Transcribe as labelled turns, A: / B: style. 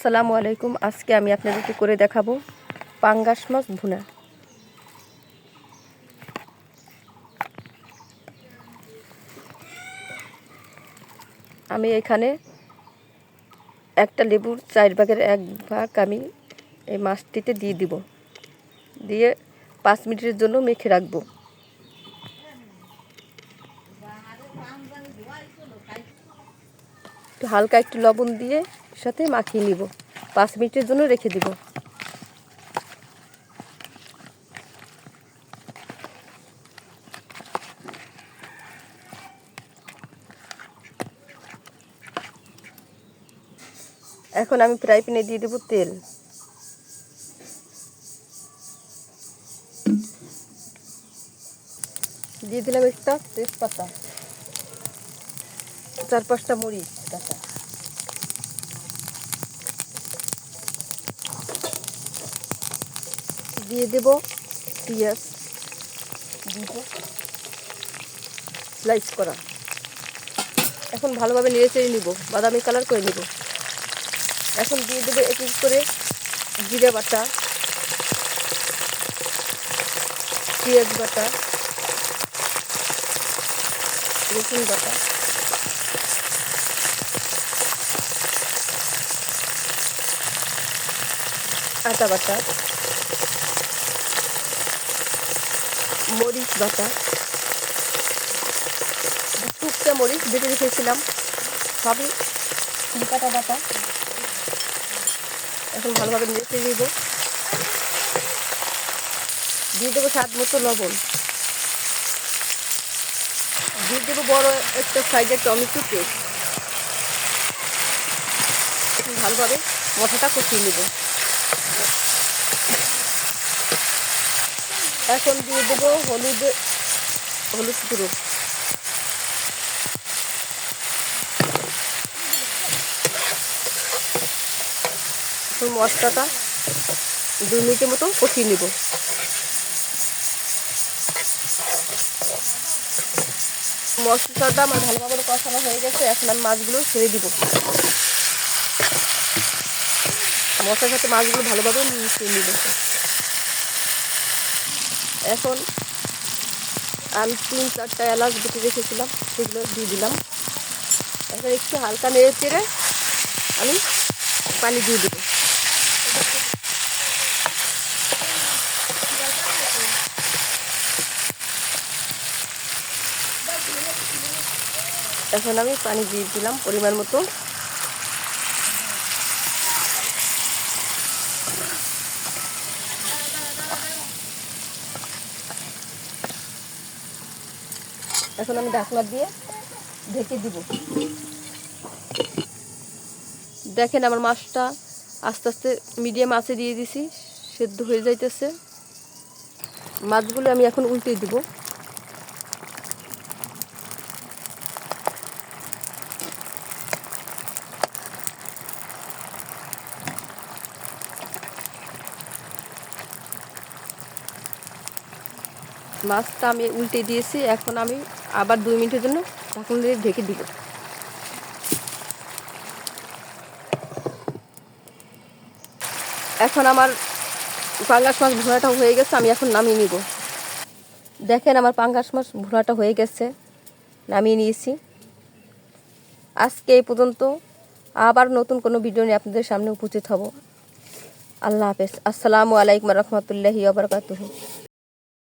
A: আসসালামু আলাইকুম। আজকে আমি আপনাদেরকে করে দেখাবো পাঙ্গাস মাছ ভুনা। আমি এখানে একটা লেবুর 4 ভাগের 1 ভাগ আমি এই মাছটিতে দিয়ে দিব, দিয়ে 5 মিনিটের জন্য মেখে রাখবো। হালকা একটু লবণ দিয়ে সাথে মাখিয়ে নিব, 5 মিনিটের জন্য রেখে দিব। এখন আমি ফ্রাই প্যানে দিয়ে দেবো তেল। দিয়ে দিলাম একটা তেজপাতা, 4-5টা মরিচ কাটা, দিয়ে দেব পেঁয়াজ স্লাইস করা। এখন ভালোভাবে নেড়ে চেড়ে নিব, বাদামি কালার করে নিব। এখন দিয়ে দেবো এক এক করে জিরে বাটা, পেঁয়াজ বাটা, রসুন বাটা, আদা বাটা, মরিচ বাটা, শুকনো মরিচ বেটে রেখেছিলাম সবই কাটা বাটা। এখন ভালোভাবে নেড়ে নিব। দিয়ে দেবো স্বাদ মতো লবণ, দিয়ে দেবো বড় একটা সাইজের টমেটো পেস্ট। এখন ভালোভাবে মশলাটা কষিয়ে নেব। এখন দিয়ে দেবো হলুদ গুঁড়ো, মশলাটা 2 মিনিটের মতো কষিয়ে নেব। মশলাটা আমার ভালোভাবে কষানো হয়ে গেছে। এখন আমি মাছগুলো ছেড়ে দিব। মশলার সাথে মাছগুলো ভালোভাবে মিশিয়ে নিব। এখন আমি 3-4টা এলাচ বেটে রেখেছিলাম, সেগুলো দিয়ে দিলাম। এখন একটু হালকা নেড়ে চেড়ে আমি পানি দিয়ে দেবো। এখন আমি পানি দিয়ে দিলাম পরিমাণ মতো। এখন আমি ঢাকনা দিয়ে ঢেকে দিব। দেখেন আমার মাছটা আস্তে আস্তে মিডিয়াম আঁচে দিয়ে দিছি, সেদ্ধ হয়ে যাইতেছে। মাছগুলো আমি এখন উল্টে দিব। মাছটা আমি উল্টে দিয়েছি। এখন আমি আবার 2 মিনিটের জন্য ঢাকনা দিয়ে ঢেকে দিব। এখন আমার পাঙ্গাস মাছ ভুনাটা হয়ে গেছে, আমি এখন নামিয়ে নিব। দেখেন আমার পাঙ্গাস মাছ ভুনাটা হয়ে গেছে, নামিয়ে নিয়েছি। আজকে এই পর্যন্ত। আবার নতুন কোনো ভিডিও নিয়ে আপনাদের সামনে উপস্থিত হব। আল্লাহ হাফেজ। আসসালামু আলাইকুম রহমতুল্লাহি ওয়া বারাকাতুহু।